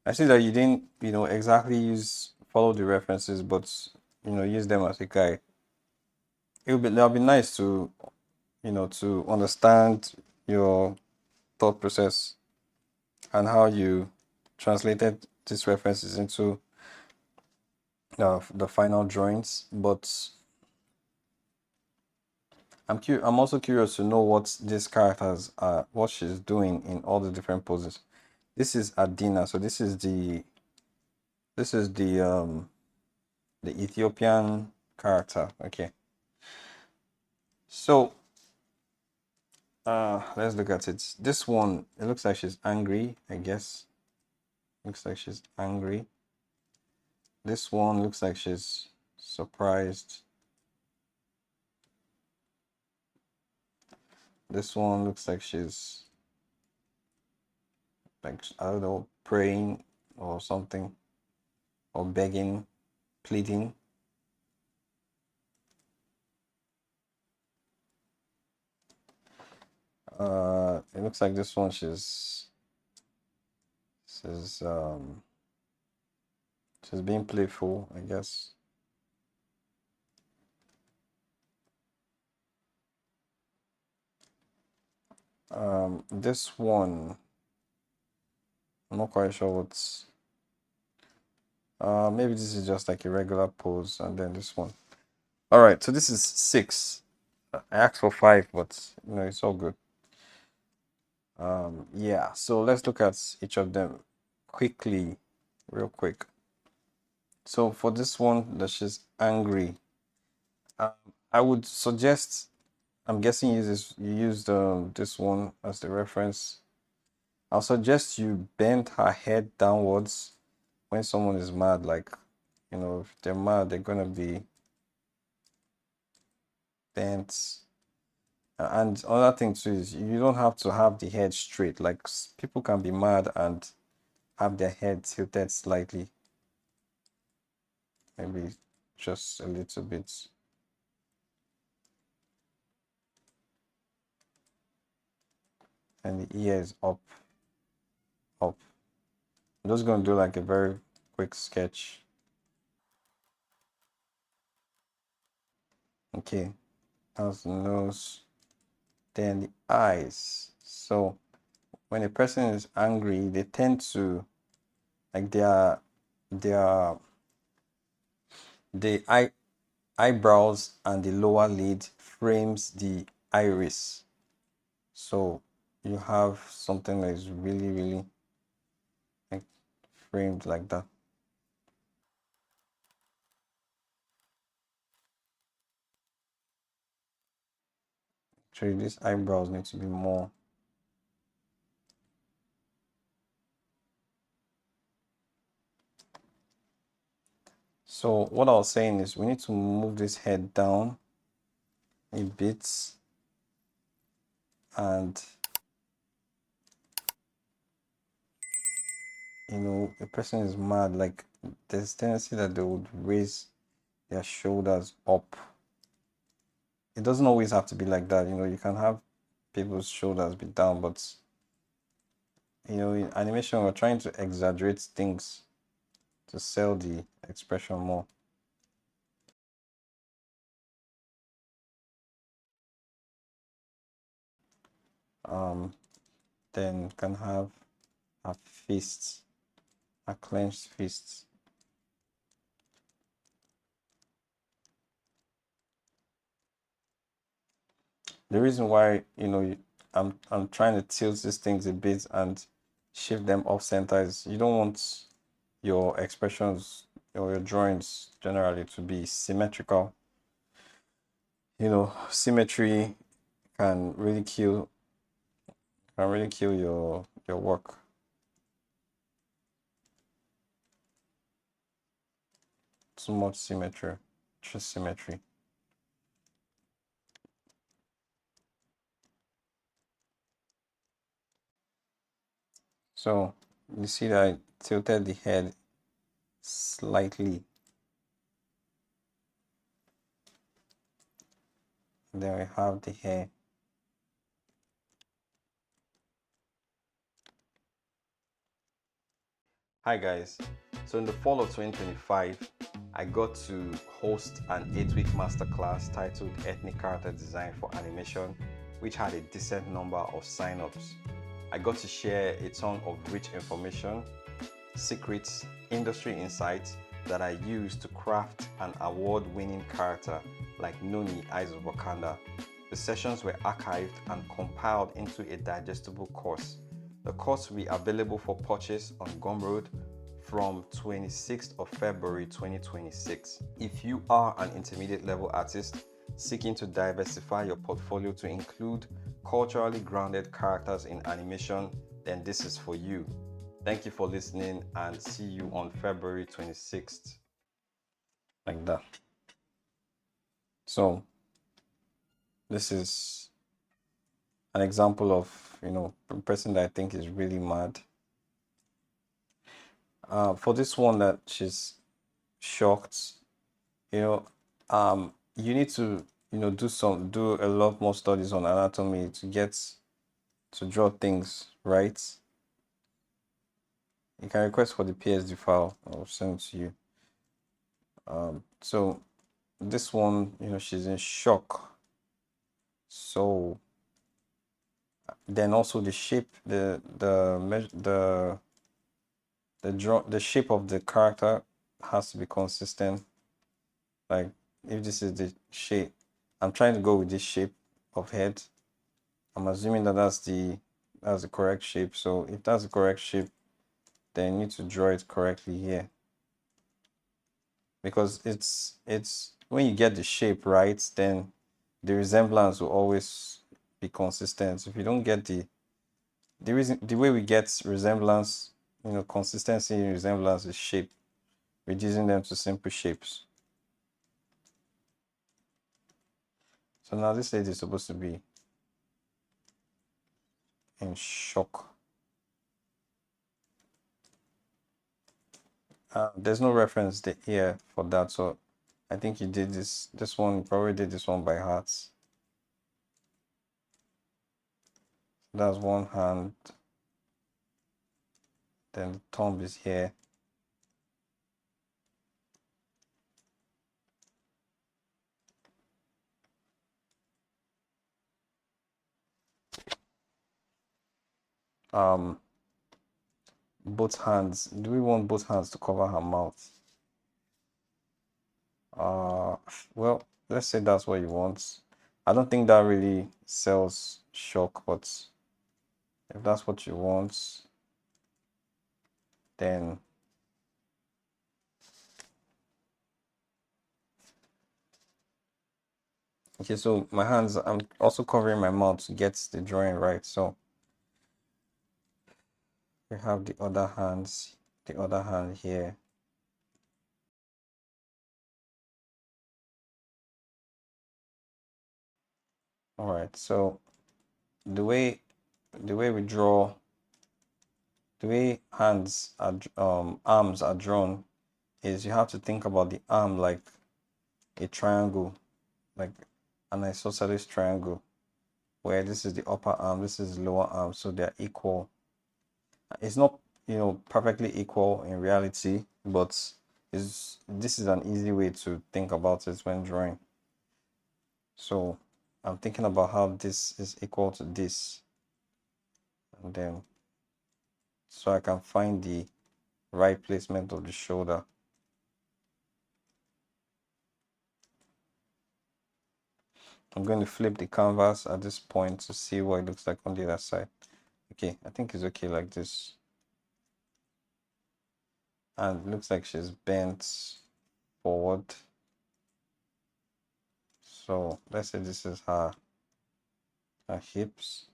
I see that you didn't, exactly use follow the references, but use them as a guide. That'll be nice to, to understand your thought process and how you translated these references into the final drawings. But I'm also curious to know what this characters are, what she's doing in all the different poses. This is Adina, so this is the Ethiopian character. Okay, so let's look at it. This one, it looks like she's angry, I guess. Looks like she's angry. This one looks like she's surprised. This one looks like she's like, I don't know, praying or something, or begging, pleading. It looks like this one she's she's being playful, I guess. This one, I'm not quite sure what's. Maybe this is just like a regular pose, and then this one. All right, so this is 6. I asked for 5, but it's all good. Yeah. So let's look at each of them quickly, real quick. So for this one, that she's angry. Um, I would suggest. I'm guessing you used this one as the reference. I'll suggest you bend her head downwards when someone is mad. Like, if they're mad, they're gonna be bent. And another thing too is you don't have to have the head straight. Like people can be mad and have their head tilted slightly, maybe just a little bit. And the ear is up, up. I'm just gonna do like a very quick sketch. Okay, how's the nose? Then the eyes. So when a person is angry, they tend to like their the eyebrows and the lower lid frames the iris. So you have something that is really, really like framed like that. Actually, these eyebrows need to be more. So what I was saying is we need to move this head down a bit, and a person is mad, like there's tendency that they would raise their shoulders up. It doesn't always have to be like that. You can have people's shoulders be down, but in animation, we're trying to exaggerate things to sell the expression more. Um, then can have a fist, a clenched fist. The reason why I'm trying to tilt these things a bit and shift them off center is you don't want your expressions or your drawings generally to be symmetrical. Symmetry can really kill your work. Too much symmetry, just symmetry. So you see that I tilted the head slightly. Then we have the hair. Hi guys, so in the fall of 2025, I got to host an 8-week masterclass titled Ethnic Character Design for Animation, which had a decent number of sign-ups. I got to share a ton of rich information, secrets, industry insights that I used to craft an award-winning character like Noni, Eyes of Wakanda. The sessions were archived and compiled into a digestible course. The course will be available for purchase on Gumroad from 26th of February 2026. If you are an intermediate level artist seeking to diversify your portfolio to include culturally grounded characters in animation, then this is for you. Thank you for listening and see you on February 26th. Like that. So this is an example of, a person that I think is really mad. For this one that she's shocked, you need to, do a lot more studies on anatomy to get to draw things, right? You can request for the PSD file. I'll send it to you. So this one, she's in shock. So then also the shape, the shape of the character has to be consistent. Like if this is the shape, I'm trying to go with this shape of head. I'm assuming that that's the correct shape. So if that's the correct shape, then you need to draw it correctly here. Because it's when you get the shape right, then the resemblance will always be consistent. If you don't get the way we get resemblance, consistency in resemblance is shape, reducing them to simple shapes. So now this lady is supposed to be in shock. There's no reference here for that, so I think you did this one, you probably did this one by heart. That's one hand, then the thumb is here. Both hands, do we want both hands to cover her mouth? Well, let's say that's what you want. I don't think that really sells shock, but if that's what you want, then okay. So my hands, I'm also covering my mouth to get the drawing right. So we have the other hand here. All right, so the way we draw, the way arms are drawn is you have to think about the arm like a triangle, like an isosceles triangle, where this is the upper arm, this is the lower arm, so they're equal. It's not, perfectly equal in reality, but this is an easy way to think about it when drawing. So I'm thinking about how this is equal to this, and then so I can find the right placement of the shoulder. I'm going to flip the canvas at this point to see what it looks like on the other side. Okay, I think it's okay like this. And it looks like she's bent forward. So let's say this is her hips.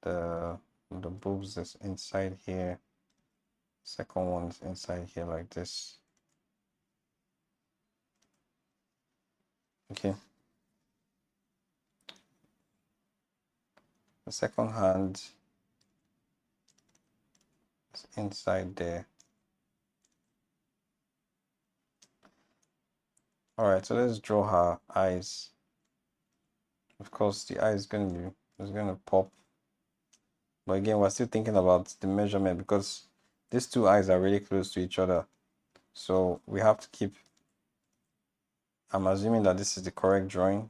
The boobs is inside here. Second one is inside here like this. Okay. The second hand is inside there. All right, so let's draw her eyes. Of course, the eye is gonna pop. But again, we're still thinking about the measurement because these two eyes are really close to each other. So we have to keep, I'm assuming that this is the correct drawing.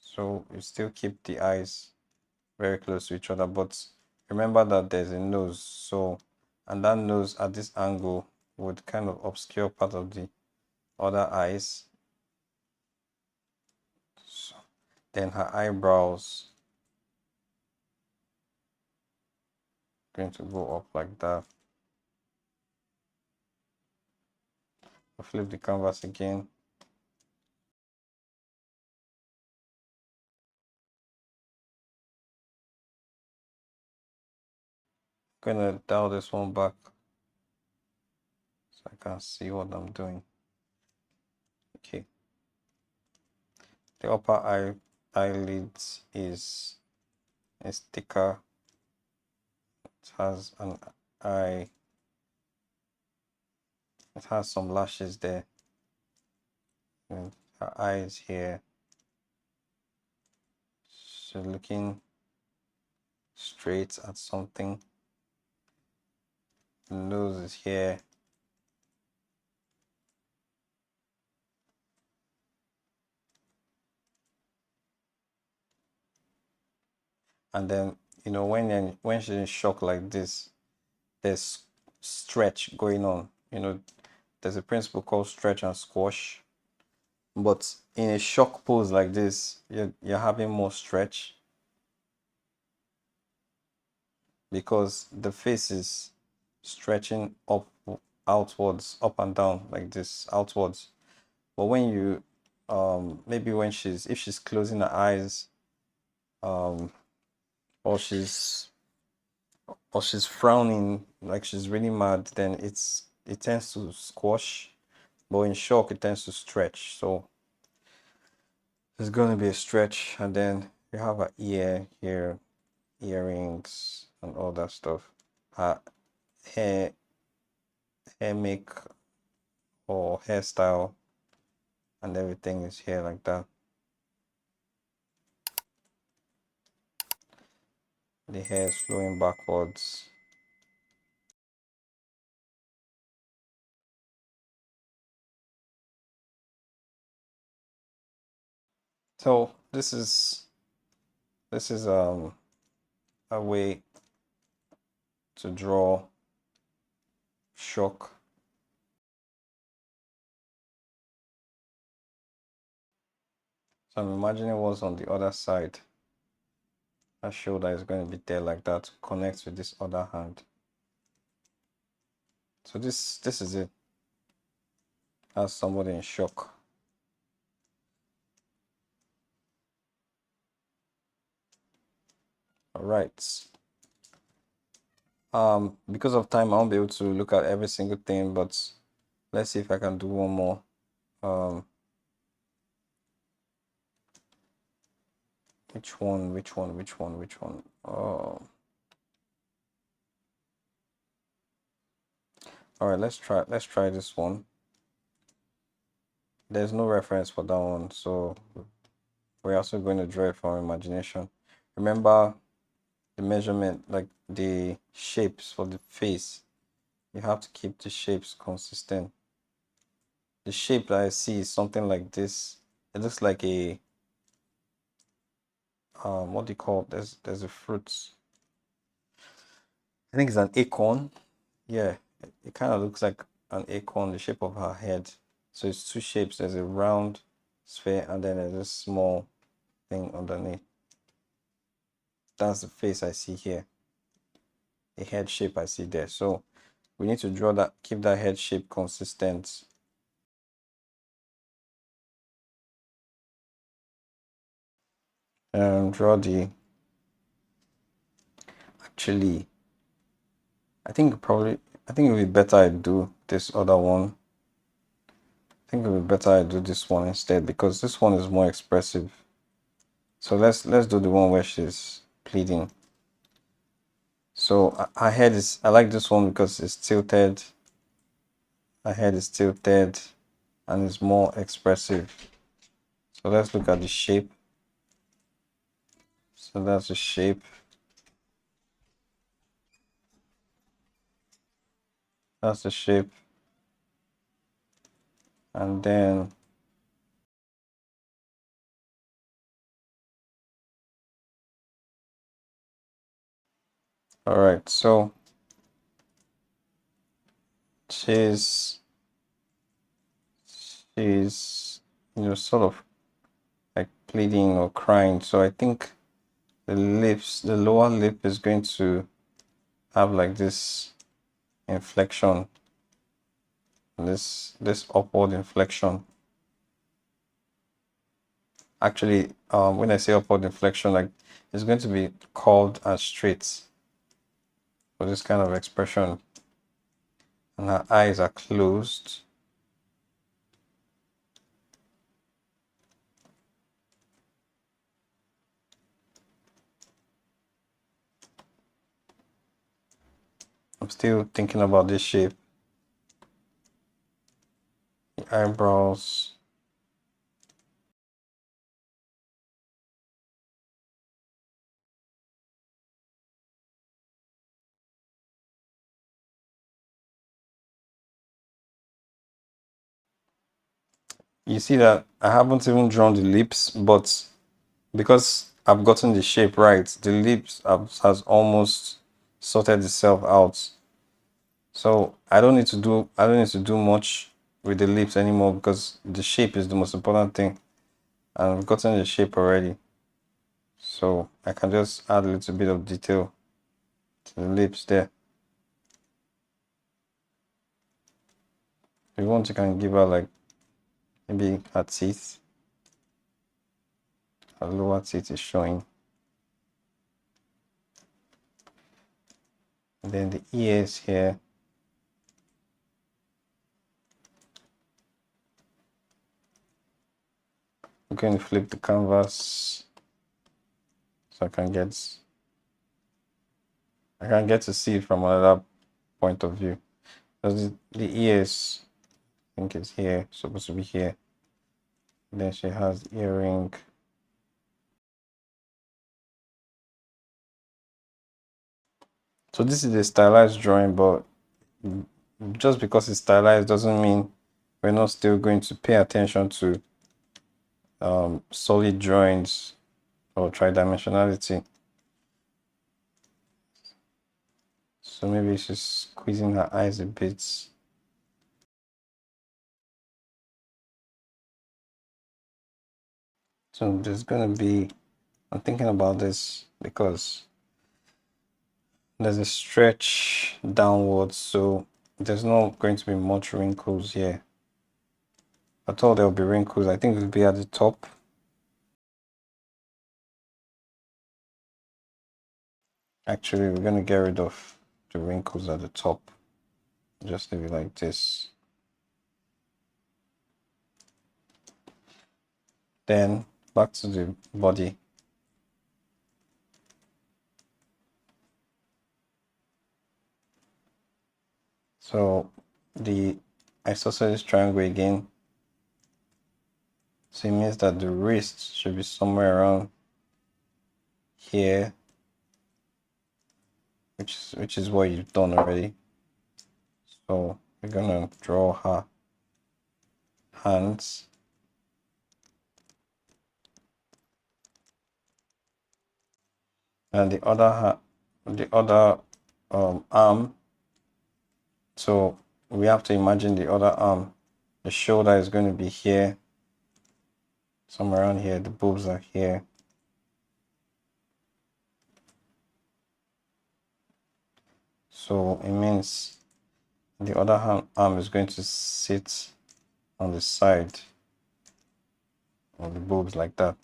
So you still keep the eyes very close to each other, but remember that there's a nose. So, and that nose at this angle would kind of obscure part of the other eyes. So then her eyebrows going to go up like that. I'll flip the canvas again. I'm gonna dial this one back so I can see what I'm doing. Okay. The upper eyelid is thicker. It has an eye. It has some lashes there. And her eyes here. She's looking straight at something. The nose is here. And then, you know, when she's in shock like this, there's stretch going on. You know, there's a principle called stretch and squash. But in a shock pose like this, you're having more stretch because the face is stretching outwards, up and down like this, outwards. But when you maybe when if she's closing her eyes, or she's frowning like she's really mad, then it tends to squash, but in shock it tends to stretch. So there's going to be a stretch, and then you have an ear here, earrings and all that stuff. Hair make or hairstyle and everything is here like that. The hair is flowing backwards. So this is a way to draw shock. So I'm imagining what's on the other side. That shoulder is going to be there like that to connect with this other hand. So this is it. As somebody in shock. All right. Because of time, I won't be able to look at every single thing, but let's see if I can do one more. Which one? Oh. All right, let's try this one. There's no reference for that one, so we're also going to draw it from imagination. Remember the measurement, like the shapes for the face. You have to keep the shapes consistent. The shape that I see is something like this. It looks like a what do you call it? There's a fruit. I think it's an acorn. Yeah, it kind of looks like an acorn, the shape of her head. So it's two shapes. There's a round sphere and then there's a small thing underneath. That's the face I see here. A head shape I see there. So we need to draw that, keep that head shape consistent. And draw the, actually, I think it would be better I do this other one. I think it would be better I do this one instead because this one is more expressive. So let's do the one where she's pleading. So her head is, I like this one because it's tilted. Her head is tilted and it's more expressive. So So let's look at the shape. So that's the shape. That's the shape. And then all right, so she's sort of like pleading or crying. So I think the lower lip is going to have like this inflection, this upward inflection. Actually, when I say upward inflection, like it's going to be curved and straight for this kind of expression. And her eyes are closed. I'm still thinking about this shape. The eyebrows. You see that I haven't even drawn the lips, but because I've gotten the shape right, the lips has almost sorted itself out. So I don't need to do much with the lips anymore because the shape is the most important thing. And I've gotten the shape already. So I can just add a little bit of detail to the lips there. If you want, you can give her like maybe her teeth. Her lower teeth is showing. And then the ears here. I'm going to flip the canvas so I can get to see it from another point of view. Because the ears, I think it's here, supposed to be here. And then she has earring. So this is a stylized drawing, but just because it's stylized doesn't mean we're not still going to pay attention to solid drawings or tridimensionality. So maybe she's squeezing her eyes a bit. So there's gonna be, I'm thinking about this because there's a stretch downwards, so there's not going to be much wrinkles here. I thought there will be wrinkles. I think it'll be at the top. Actually, we're gonna get rid of the wrinkles at the top. Just leave it like this. Then back to the body. So the isosceles triangle again. So it means that the wrist should be somewhere around here, which is what you've done already. So we're gonna draw her hands. And the other arm. So we have to imagine the other arm. The shoulder is going to be here, somewhere around here. The boobs are here. So it means the other arm is going to sit on the side of the boobs like that.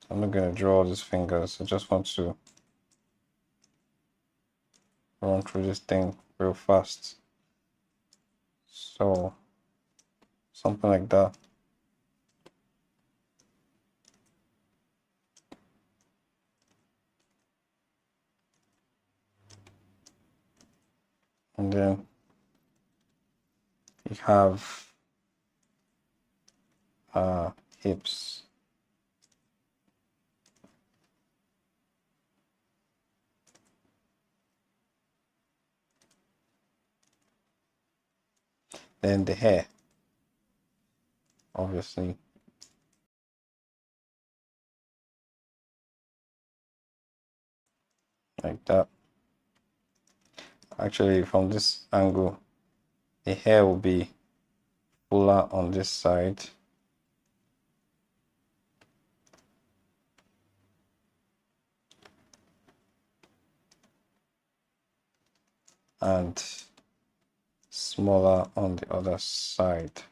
I'm not going to draw all these fingers. I just want to run through this thing real fast. So something like that. And then You have hips. Then the hair, obviously. Like that. Actually, from this angle, the hair will be fuller on this side. And smaller on the other side.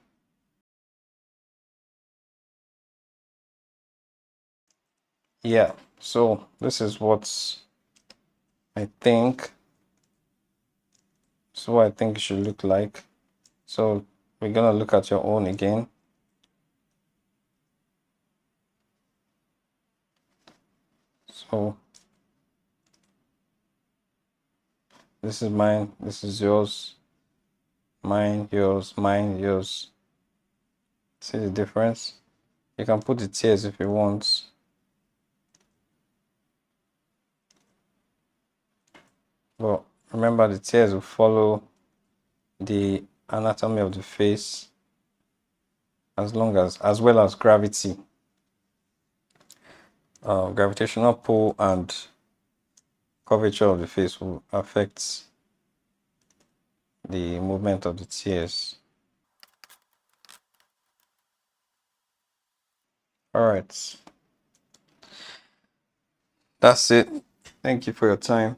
Yeah, so this is what I think. So I think it should look like. So we're gonna look at your own again. So this is mine, this is yours, mine, yours, mine, yours. See the difference? You can put the tears if you want. But remember, the tears will follow the anatomy of the face as well as gravity. Gravitational pull and curvature of the face will affect the movement of the tears. All right. That's it. Thank you for your time.